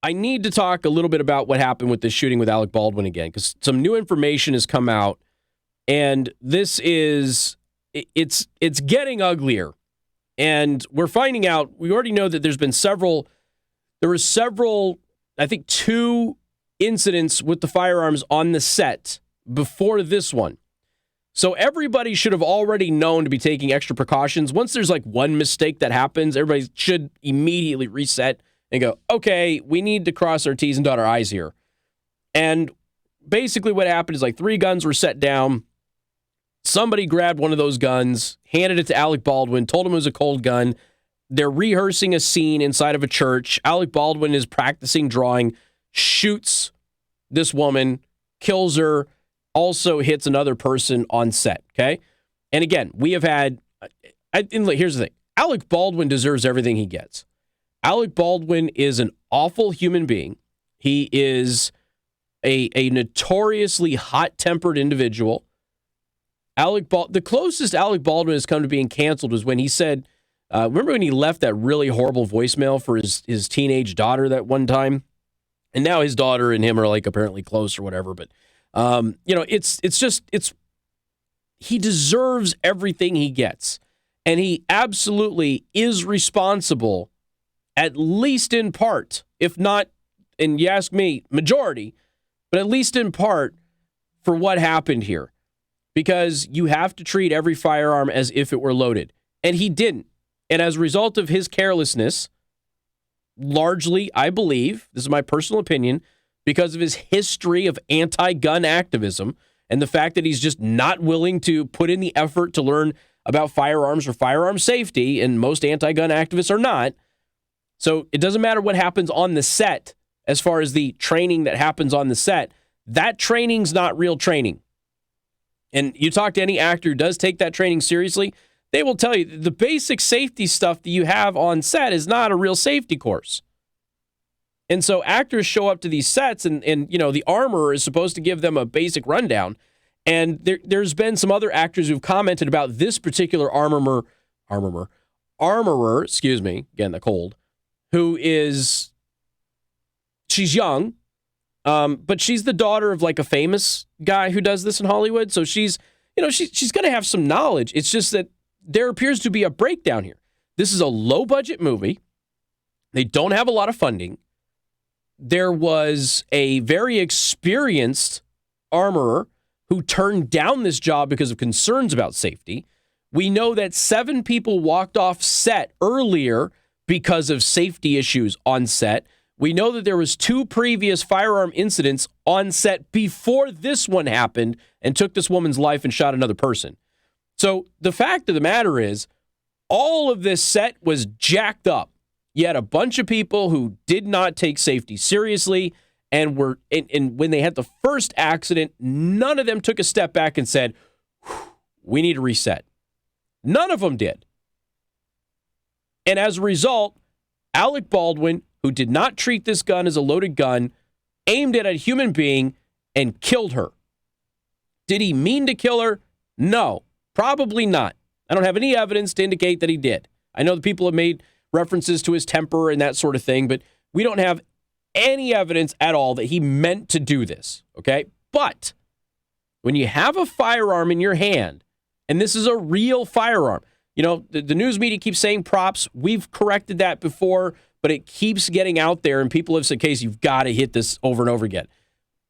I need to talk a little bit about what happened with this shooting with Alec Baldwin again, because some new information has come out, and this is, it's getting uglier. And we're finding out, we already know that there were several, I think 2 incidents with the firearms on the set before this one. So everybody should have already known to be taking extra precautions. Once there's like one mistake that happens, everybody should immediately reset and go, okay, we need to cross our T's and dot our I's here. And basically what happened is like 3 guns were set down. Somebody grabbed one of those guns, handed it to Alec Baldwin, told him it was a cold gun. They're rehearsing a scene inside of a church. Alec Baldwin is practicing drawing, shoots this woman, kills her, also hits another person on set, okay? And again, we have had, here's the thing. Alec Baldwin deserves everything he gets. Alec Baldwin is an awful human being. He is a notoriously hot-tempered individual. The closest Alec Baldwin has come to being canceled was when he said, remember when he left that really horrible voicemail for his teenage daughter that one time? And now his daughter and him are like apparently close or whatever. But, he deserves everything he gets. And he absolutely is responsible, at least in part, if not, and you ask me, majority, but at least in part for what happened here. Because you have to treat every firearm as if it were loaded. And he didn't. And as a result of his carelessness, largely, I believe, this is my personal opinion, because of his history of anti-gun activism and the fact that he's just not willing to put in the effort to learn about firearms or firearm safety, and most anti-gun activists are not. So it doesn't matter what happens on the set as far as the training that happens on the set. That training's not real training. And you talk to any actor who does take that training seriously, they will tell you the basic safety stuff that you have on set is not a real safety course. And so actors show up to these sets and the armorer is supposed to give them a basic rundown. And there's been some other actors who've commented about this particular armorer, excuse me, again, the cold, she's young. But she's the daughter of like a famous guy who does this in Hollywood. So she's going to have some knowledge. It's just that there appears to be a breakdown here. This is a low budget movie. They don't have a lot of funding. There was a very experienced armorer who turned down this job because of concerns about safety. We know that 7 people walked off set earlier because of safety issues on set. We know that there was 2 previous firearm incidents on set before this one happened and took this woman's life and shot another person. So the fact of the matter is, all of this set was jacked up. You had a bunch of people who did not take safety seriously and when they had the first accident, none of them took a step back and said, we need to reset. None of them did. And as a result, Alec Baldwin, who did not treat this gun as a loaded gun, aimed it at a human being and killed her. Did he mean to kill her? No, probably not. I don't have any evidence to indicate that he did. I know that people have made references to his temper and that sort of thing, but we don't have any evidence at all that he meant to do this, okay? But when you have a firearm in your hand, and this is a real firearm, the news media keeps saying props. We've corrected that before, but it keeps getting out there, and people have said, Case, you've got to hit this over and over again.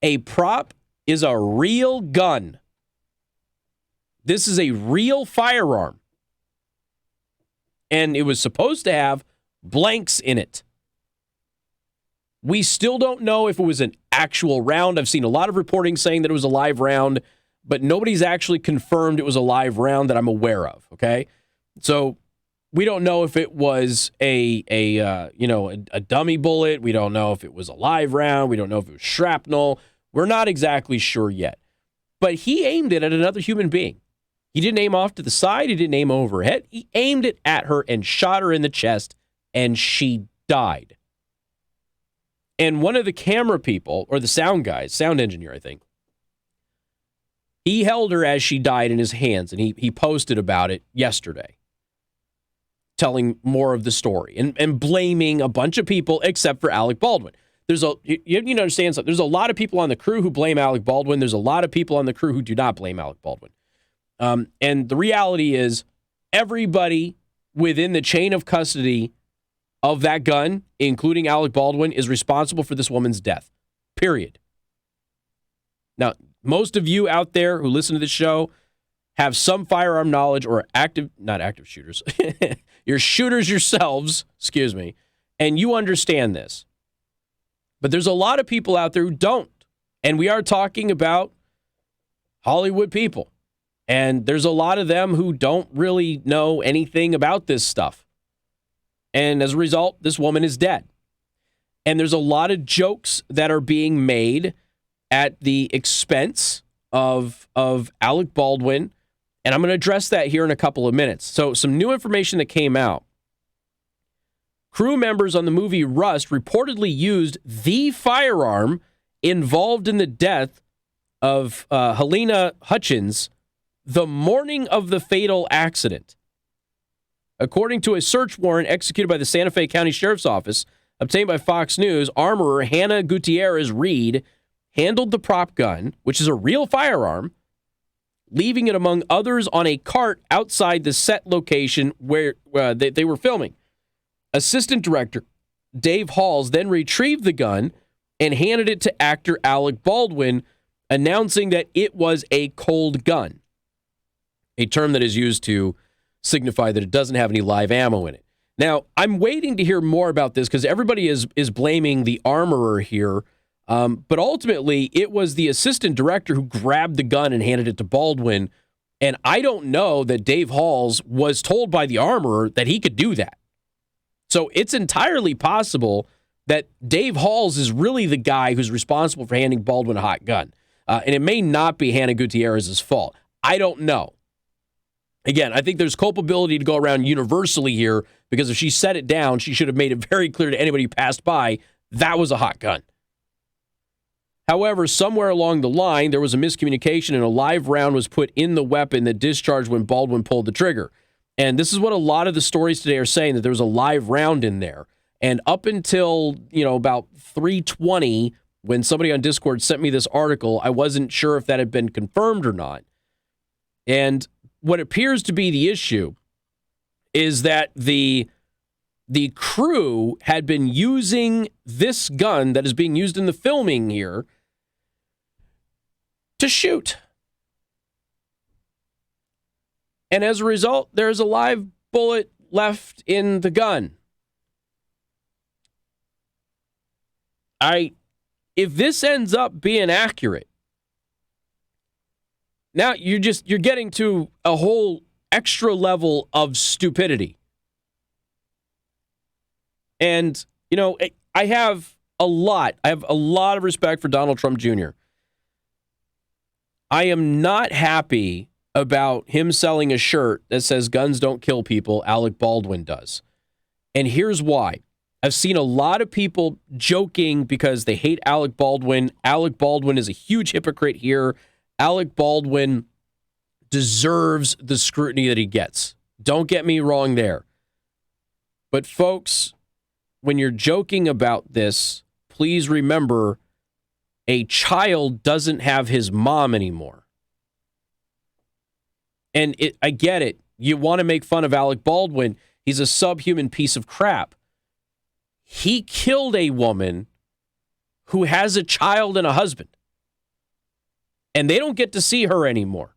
A prop is a real gun. This is a real firearm. And it was supposed to have blanks in it. We still don't know if it was an actual round. I've seen a lot of reporting saying that it was a live round, but nobody's actually confirmed it was a live round that I'm aware of, okay? So we don't know if it was a dummy bullet. We don't know if it was a live round. We don't know if it was shrapnel. We're not exactly sure yet. But he aimed it at another human being. He didn't aim off to the side. He didn't aim over her head. He aimed it at her and shot her in the chest, and she died. And one of the camera people, or the sound engineer, I think, he held her as she died in his hands, and he posted about it yesterday, telling more of the story and blaming a bunch of people except for Alec Baldwin. you need to understand something. There's a lot of people on the crew who blame Alec Baldwin. There's a lot of people on the crew who do not blame Alec Baldwin. And the reality is everybody within the chain of custody of that gun, including Alec Baldwin, is responsible for this woman's death. Period. Now, most of you out there who listen to this show have some firearm knowledge or not active shooters. You're shooters yourselves, excuse me, and you understand this. But there's a lot of people out there who don't. And we are talking about Hollywood people. And there's a lot of them who don't really know anything about this stuff. And as a result, this woman is dead. And there's a lot of jokes that are being made at the expense of Alec Baldwin. And I'm going to address that here in a couple of minutes. So some new information that came out. Crew members on the movie Rust reportedly used the firearm involved in the death of Helena Hutchins the morning of the fatal accident. According to a search warrant executed by the Santa Fe County Sheriff's Office, obtained by Fox News, armorer Hannah Gutierrez Reed handled the prop gun, which is a real firearm, leaving it among others on a cart outside the set location where they were filming. Assistant director Dave Halls then retrieved the gun and handed it to actor Alec Baldwin, announcing that it was a cold gun, a term that is used to signify that it doesn't have any live ammo in it. Now, I'm waiting to hear more about this because everybody is blaming the armorer here, but ultimately it was the assistant director who grabbed the gun and handed it to Baldwin, and I don't know that Dave Halls was told by the armorer that he could do that. So it's entirely possible that Dave Halls is really the guy who's responsible for handing Baldwin a hot gun. And it may not be Hannah Gutierrez's fault. I don't know. Again, I think there's culpability to go around universally here because if she set it down, she should have made it very clear to anybody who passed by that was a hot gun. However, somewhere along the line, there was a miscommunication and a live round was put in the weapon that discharged when Baldwin pulled the trigger. And this is what a lot of the stories today are saying, that there was a live round in there. And up until, about 3:20, when somebody on Discord sent me this article, I wasn't sure if that had been confirmed or not. And what appears to be the issue is that the crew had been using this gun that is being used in the filming here to shoot. And as a result, there's a live bullet left in the gun. If this ends up being accurate, now you're getting to a whole extra level of stupidity. And, I have a lot of respect for Donald Trump Jr. I am not happy about him selling a shirt that says guns don't kill people, Alec Baldwin does. And here's why. I've seen a lot of people joking because they hate Alec Baldwin. Alec Baldwin is a huge hypocrite here. Alec Baldwin deserves the scrutiny that he gets. Don't get me wrong there. But folks, when you're joking about this, please remember a child doesn't have his mom anymore. And I get it. You want to make fun of Alec Baldwin. He's a subhuman piece of crap. He killed a woman who has a child and a husband. And they don't get to see her anymore.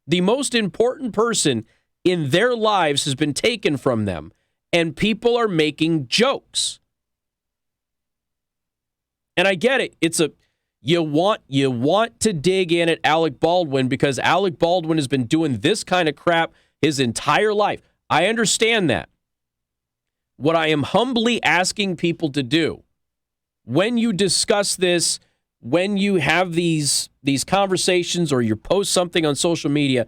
The most important person in their lives has been taken from them, and people are making jokes. And I get it. You want to dig in at Alec Baldwin because Alec Baldwin has been doing this kind of crap his entire life. I understand that. What I am humbly asking people to do when you discuss this, when you have these conversations or you post something on social media,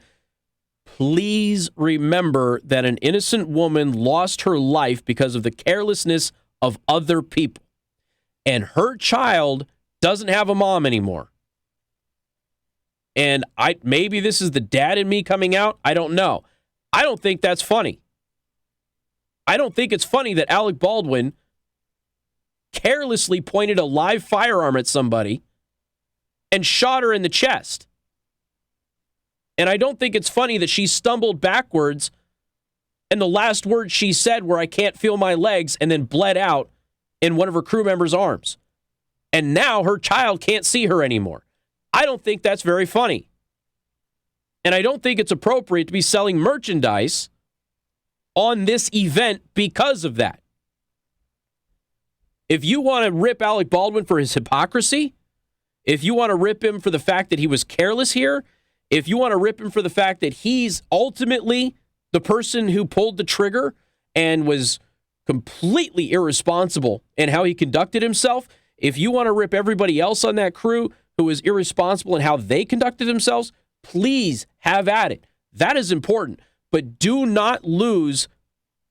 please remember that an innocent woman lost her life because of the carelessness of other people. And her child doesn't have a mom anymore. And maybe this is the dad in me coming out. I don't know. I don't think that's funny. I don't think it's funny that Alec Baldwin carelessly pointed a live firearm at somebody and shot her in the chest. And I don't think it's funny that she stumbled backwards and the last words she said were, "I can't feel my legs," and then bled out in one of her crew members' arms. And now her child can't see her anymore. I don't think that's very funny. And I don't think it's appropriate to be selling merchandise on this event because of that. If you want to rip Alec Baldwin for his hypocrisy, if you want to rip him for the fact that he was careless here, if you want to rip him for the fact that he's ultimately the person who pulled the trigger and was completely irresponsible in how he conducted himself, if you want to rip everybody else on that crew who was irresponsible in how they conducted themselves, please have at it. That is important. But do not lose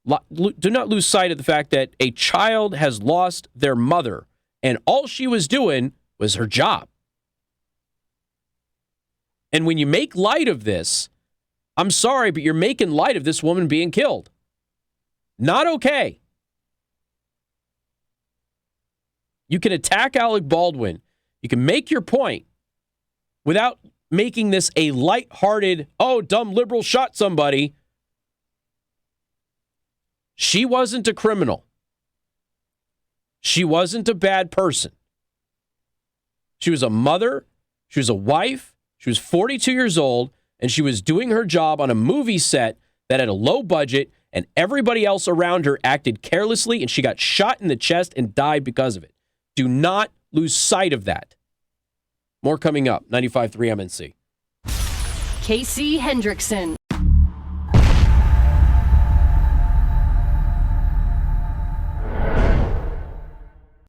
sight of the fact that a child has lost their mother, and all she was doing was her job. And when you make light of this, I'm sorry, but you're making light of this woman being killed. Not okay. You can attack Alec Baldwin. You can make your point without making this a lighthearted, oh, dumb liberal shot somebody. She wasn't a criminal. She wasn't a bad person. She was a mother. She was a wife. She was 42 years old, and she was doing her job on a movie set that had a low budget, and everybody else around her acted carelessly, and she got shot in the chest and died because of it. Do not lose sight of that. More coming up. 95.3 MNC. Casey Hendrickson.